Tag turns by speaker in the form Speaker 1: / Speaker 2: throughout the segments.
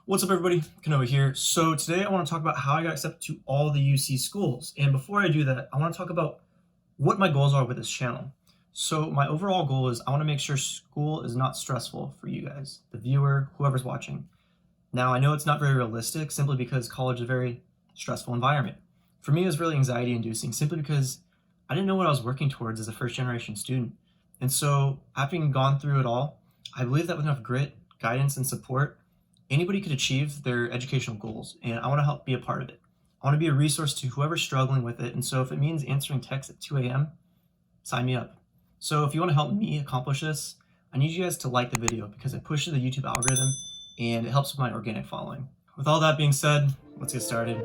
Speaker 1: What's up, everybody? Kanoa here. So today I want to talk about how I got accepted to all the UC schools. And before I do that, I want to talk about what my goals are with this channel. So my overall goal is I want to make sure school is not stressful for you guys, the viewer, whoever's watching. Now, I know it's not very realistic simply because college is a very stressful environment. For me, it was really anxiety inducing simply because I didn't know what I was working towards as a first generation student. And so having gone through it all, I believe that with enough grit, guidance, and support, anybody could achieve their educational goals, and I want to help be a part of it. I want to be a resource to whoever's struggling with it, and so if it means answering texts at 2 a.m., sign me up. So if you want to help me accomplish this, I need you guys to like the video because it pushes the YouTube algorithm and it helps with my organic following. With all that being said, let's get started.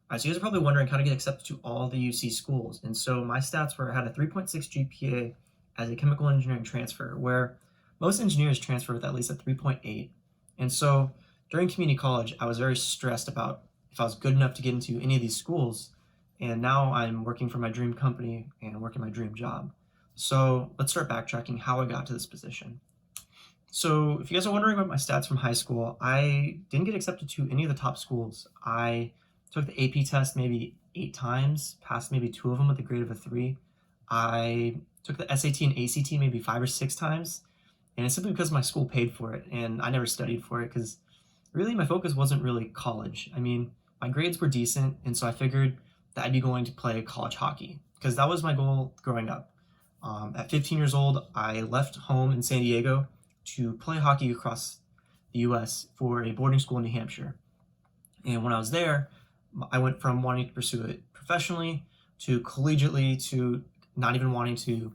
Speaker 1: All right, so you guys are probably wondering how to get accepted to all the UC schools, and so my stats were I had a 3.6 GPA as a chemical engineering transfer, where most engineers transfer with at least a 3.8. And so during community college, I was very stressed about if I was good enough to get into any of these schools. And now I'm working for my dream company and working my dream job. So let's start backtracking how I got to this position. So if you guys are wondering about my stats from high school, I didn't get accepted to any of the top schools. I took the AP test maybe 8 times, passed maybe 2 of them with a grade of a 3. I took the SAT and ACT maybe 5 or 6 times, and it's simply because my school paid for it, and I never studied for it because really my focus wasn't really college. I mean, my grades were decent, and so I figured that I'd be going to play college hockey because that was my goal growing up. At 15 years old, I left home in San Diego to play hockey across the US for a boarding school in New Hampshire. And when I was there, I went from wanting to pursue it professionally to collegiately to not even wanting to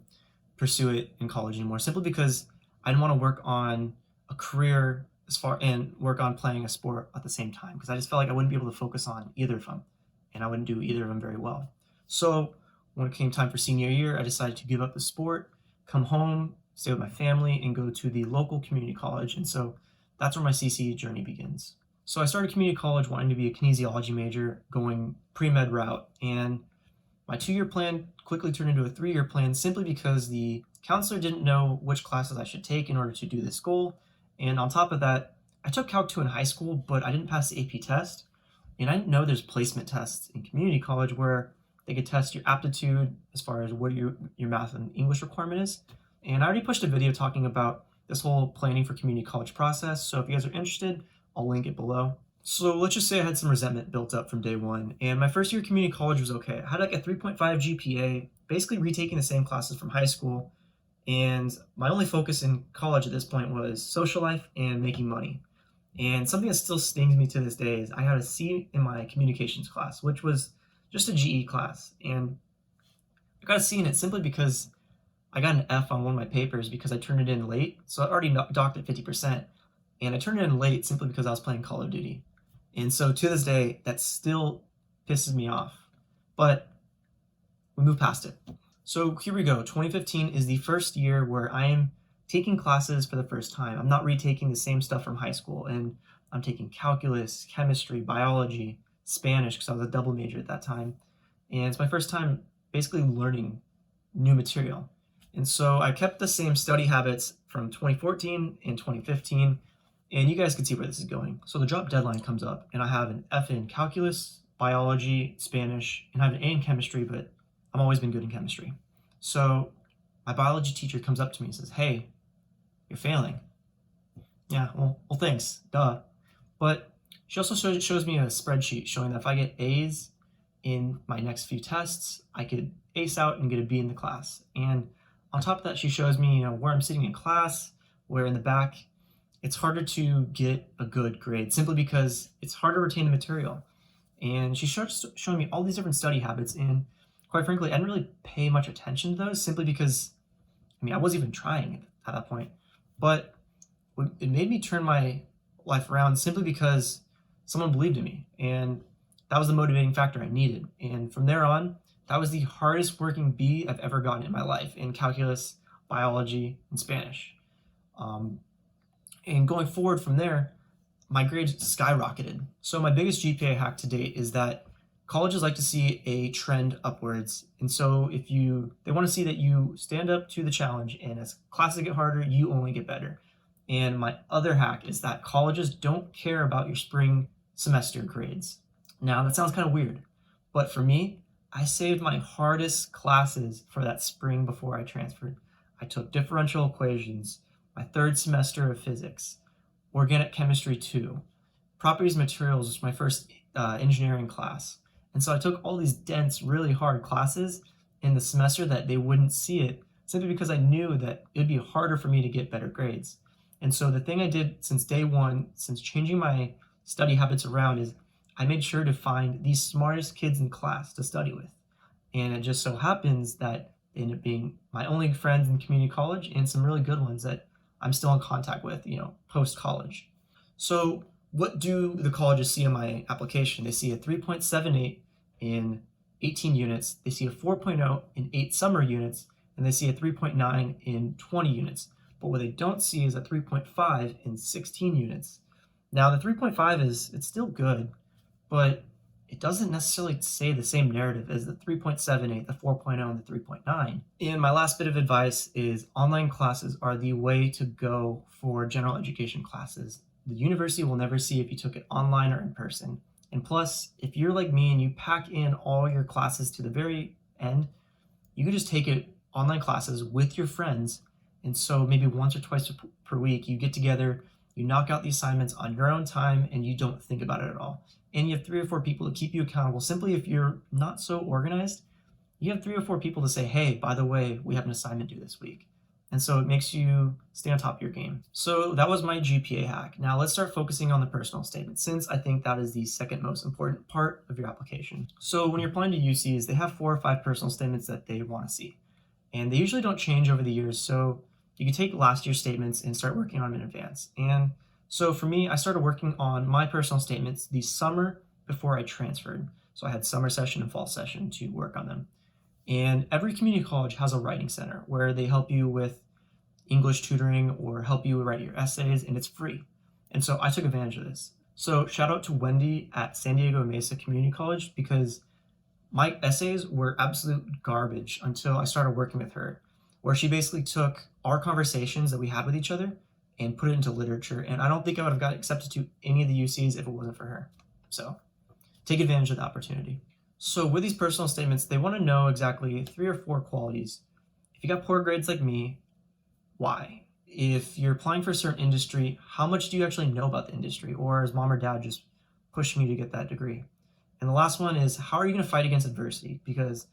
Speaker 1: pursue it in college anymore, simply because I didn't want to work on a career and work on playing a sport at the same time, because I just felt like I wouldn't be able to focus on either of them, and I wouldn't do either of them very well. So when it came time for senior year, I decided to give up the sport, come home, stay with my family, and go to the local community college. And so that's where my CC journey begins. So I started community college wanting to be a kinesiology major, going pre-med route, and my 2-year plan quickly turned into a 3-year plan simply because the counselor didn't know which classes I should take in order to do this goal. And on top of that, I took Calc 2 in high school, but I didn't pass the AP test. And I didn't know there's placement tests in community college where they could test your aptitude as far as what your math and English requirement is. And I already pushed a video talking about this whole planning for community college process. So if you guys are interested, I'll link it below. So let's just say I had some resentment built up from day one, and my first year of community college was okay. I had like a 3.5 GPA, basically retaking the same classes from high school, and my only focus in college at this point was social life and making money. And something that still stings me to this day is I had a C in my communications class, which was just a GE class, and I got a C in it simply because I got an F on one of my papers because I turned it in late, so I already docked at 50%, and I turned it in late simply because I was playing Call of Duty. And so to this day, that still pisses me off, but we move past it. So here we go. 2015 is the first year where I am taking classes for the first time. I'm not retaking the same stuff from high school, and I'm taking calculus, chemistry, biology, Spanish, because I was a double major at that time. And it's my first time basically learning new material. And so I kept the same study habits from 2014 and 2015, and you guys can see where this is going. So the drop deadline comes up, and I have an F in calculus, biology, Spanish, and I have an A in chemistry, but I've always been good in chemistry. So my biology teacher comes up to me and says, "Hey, you're failing." Yeah, well thanks, duh. But she also shows me a spreadsheet showing that if I get A's in my next few tests, I could ace out and get a B in the class. And on top of that, she shows me, where I'm sitting in class, where in the back, it's harder to get a good grade simply because it's hard to retain the material. And she starts showing me all these different study habits, and quite frankly, I didn't really pay much attention to those simply because, I wasn't even trying at that point. But it made me turn my life around simply because someone believed in me, and that was the motivating factor I needed. And from there on, that was the hardest working B I've ever gotten in my life in calculus, biology, and Spanish. And going forward from there, my grades skyrocketed. So my biggest GPA hack to date is that Colleges like to see a trend upwards, and so they want to see that you stand up to the challenge, and as classes get harder, you only get better. And my other hack is that colleges don't care about your spring semester grades. Now, that sounds kind of weird, but for me, I saved my hardest classes for that spring before I transferred. I took differential equations, my third semester of physics, organic chemistry 2, properties of materials was my first engineering class. And so I took all these dense, really hard classes in the semester that they wouldn't see it, simply because I knew that it would be harder for me to get better grades. And so the thing I did since day one, since changing my study habits around, is I made sure to find the smartest kids in class to study with. And it just so happens that they end up being my only friends in community college and some really good ones that I'm still in contact with, post-college. So what do the colleges see in my application? They see a 3.78 in 18 units, they see a 4.0 in 8 summer units, and they see a 3.9 in 20 units. But what they don't see is a 3.5 in 16 units. Now the 3.5 it's still good, but it doesn't necessarily say the same narrative as the 3.78, the 4.0, and the 3.9. And my last bit of advice is online classes are the way to go for general education classes. The university will never see if you took it online or in person. And plus, if you're like me and you pack in all your classes to the very end, you can just take it online classes with your friends. And so maybe once or twice per week, you get together, you knock out the assignments on your own time, and you don't think about it at all. And you have 3 or 4 people to keep you accountable. Simply, if you're not so organized, you have 3 or 4 people to say, hey, by the way, we have an assignment due this week. And so it makes you stay on top of your game. So that was my GPA hack. Now let's start focusing on the personal statement, since I think that is the second most important part of your application. So when you're applying to UCs, they have 4 or 5 personal statements that they want to see. And they usually don't change over the years. So you can take last year's statements and start working on them in advance. And so for me, I started working on my personal statements the summer before I transferred. So I had summer session and fall session to work on them. And every community college has a writing center where they help you with English tutoring or help you write your essays, and it's free. And so I took advantage of this. So shout out to Wendy at San Diego Mesa Community College, because my essays were absolute garbage until I started working with her, where she basically took our conversations that we had with each other and put it into literature. And I don't think I would have got accepted to any of the UCs if it wasn't for her. So take advantage of the opportunity. So with these personal statements, they want to know exactly 3 or 4 qualities. If you got poor grades like me, why? If you're applying for a certain industry, how much do you actually know about the industry? Or is mom or dad just pushing you to get that degree? And the last one is, how are you going to fight against adversity? Because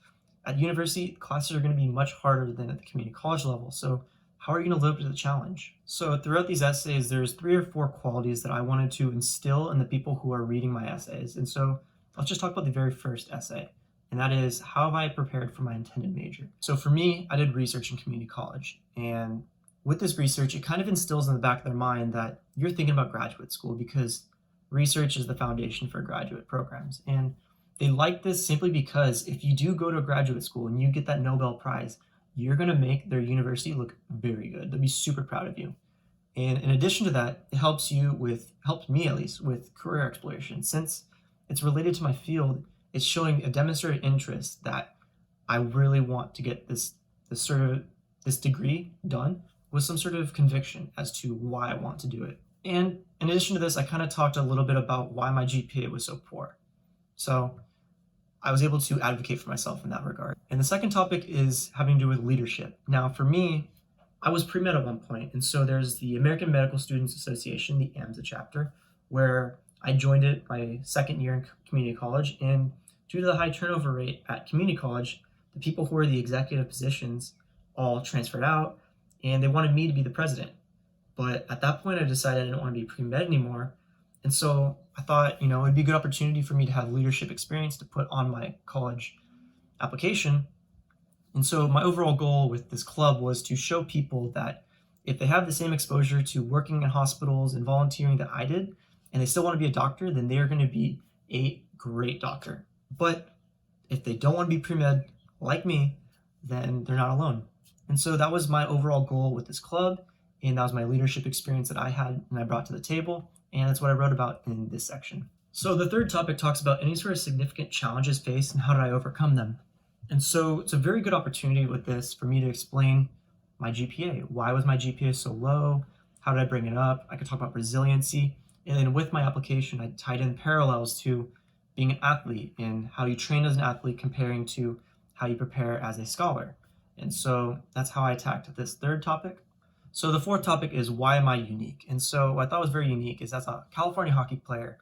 Speaker 1: at university, classes are going to be much harder than at the community college level. So how are you going to live up to the challenge? So throughout these essays, there's 3 or 4 qualities that I wanted to instill in the people who are reading my essays. And so let's just talk about the very first essay. And that is, how have I prepared for my intended major? So for me, I did research in community college. And with this research, it kind of instills in the back of their mind that you're thinking about graduate school, because research is the foundation for graduate programs. And they like this simply because if you do go to a graduate school and you get that Nobel Prize, you're going to make their university look very good. They'll be super proud of you. And in addition to that, it helped me at least, with career exploration. Since it's related to my field, it's showing a demonstrated interest that I really want to get this degree done with some sort of conviction as to why I want to do it. And in addition to this, I kind of talked a little bit about why my GPA was so poor. So I was able to advocate for myself in that regard. And the second topic is having to do with leadership. Now, for me, I was pre-med at one point, and so there's the American Medical Students Association, the AMSA chapter, where I joined it my second year in community college. And due to the high turnover rate at community college, the people who were the executive positions all transferred out, and they wanted me to be the president. But at that point, I decided I didn't want to be pre-med anymore. And so I thought, it'd be a good opportunity for me to have leadership experience to put on my college application. And so my overall goal with this club was to show people that if they have the same exposure to working in hospitals and volunteering that I did, and they still want to be a doctor, then they are going to be a great doctor. But if they don't want to be pre-med like me, then they're not alone. And so that was my overall goal with this club, and that was my leadership experience that I had and I brought to the table, and that's what I wrote about in this section. So the third topic talks about any sort of significant challenges faced and how did I overcome them. And so it's a very good opportunity with this for me to explain my GPA. Why was my GPA so low? How did I bring it up? I could talk about resiliency. And then with my application, I tied in parallels to being an athlete and how you train as an athlete comparing to how you prepare as a scholar. And so that's how I attacked this third topic. So the fourth topic is why am I unique? And so what I thought was very unique is as a California hockey player,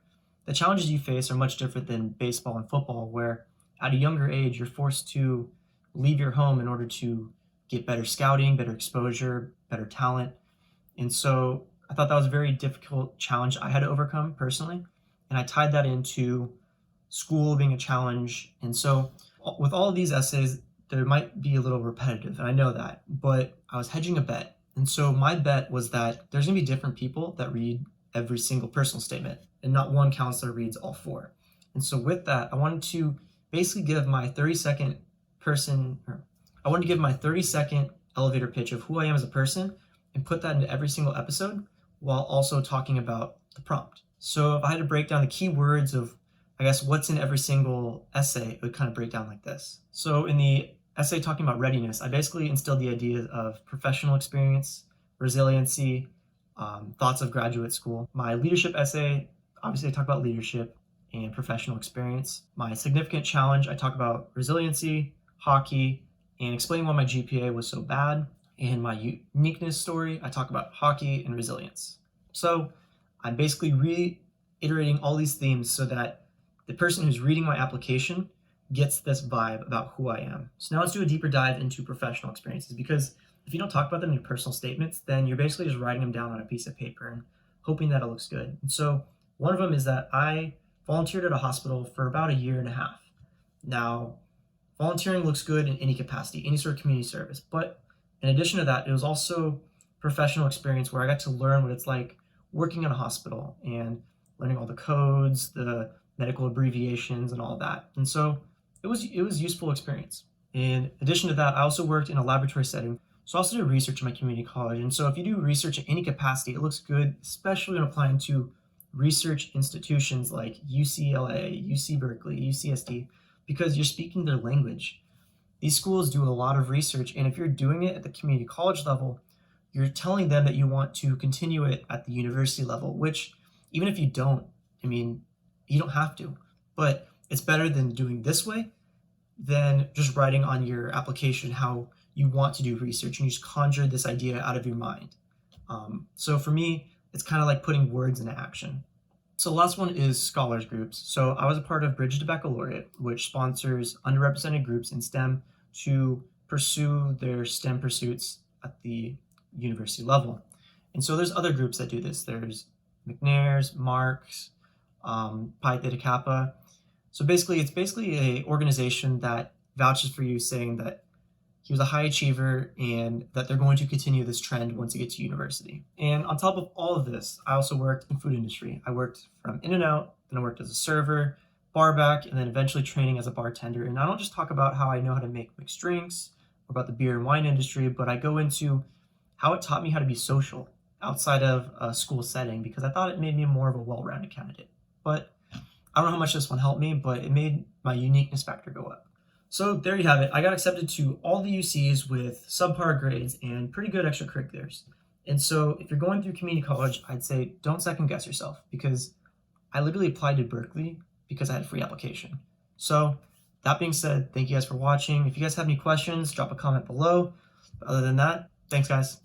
Speaker 1: the challenges you face are much different than baseball and football, where at a younger age, you're forced to leave your home in order to get better scouting, better exposure, better talent. And so I thought that was a very difficult challenge I had to overcome personally. And I tied that into school being a challenge. And so with all of these essays, there might be a little repetitive, and I know that, but I was hedging a bet. And so my bet was that there's gonna be different people that read every single personal statement, and not one counselor reads all four. And so with that, I wanted to basically give my 30-second elevator pitch of who I am as a person and put that into every single episode while also talking about the prompt. So if I had to break down the key words of, I guess, what's in every single essay, it would kind of break down like this. So in the essay talking about readiness, I basically instilled the ideas of professional experience, resiliency, thoughts of graduate school. My leadership essay, obviously I talk about leadership and professional experience. My significant challenge, I talk about resiliency, hockey, and explaining why my GPA was so bad. And my uniqueness story, I talk about hockey and resilience. So I'm basically reiterating all these themes so that the person who's reading my application gets this vibe about who I am. So now let's do a deeper dive into professional experiences, because if you don't talk about them in your personal statements, then you're basically just writing them down on a piece of paper and hoping that it looks good. And so one of them is that I volunteered at a hospital for about a year and a half. Now, volunteering looks good in any capacity, any sort of community service. But in addition to that, it was also professional experience where I got to learn what it's like working in a hospital and learning all the codes, the medical abbreviations, and all of that. And so it was useful experience. In addition to that, I also worked in a laboratory setting. So I also did research in my community college. And so if you do research in any capacity, it looks good, especially when applying to research institutions like UCLA, UC Berkeley, UCSD, because you're speaking their language. These schools do a lot of research, and if you're doing it at the community college level, you're telling them that you want to continue it at the university level, which even if you don't, I mean, you don't have to, but it's better than doing this way than just writing on your application how you want to do research and you just conjure this idea out of your mind. So for me, it's kind of like putting words into action. So the last one is scholars groups. So I was a part of Bridge to Baccalaureate, which sponsors underrepresented groups in STEM to pursue their STEM pursuits at the university level. And so there's other groups that do this. There's McNair's, Marks, Pi Theta Kappa. So basically, it's basically an organization that vouches for you, saying that he was a high achiever and that they're going to continue this trend once you get to university. And on top of all of this, I also worked in food industry. I worked from In-N-Out, then I worked as a server, bar back, and then eventually training as a bartender. And I don't just talk about how I know how to make mixed drinks or about the beer and wine industry, but I go into how it taught me how to be social outside of a school setting, because I thought it made me more of a well-rounded candidate. But I don't know how much this one helped me, but it made my uniqueness factor go up. So there you have it. I got accepted to all the UCs with subpar grades and pretty good extracurriculars. And so if you're going through community college, I'd say don't second guess yourself, because I literally applied to Berkeley because I had a free application. So that being said, thank you guys for watching. If you guys have any questions, drop a comment below. But other than that, thanks guys.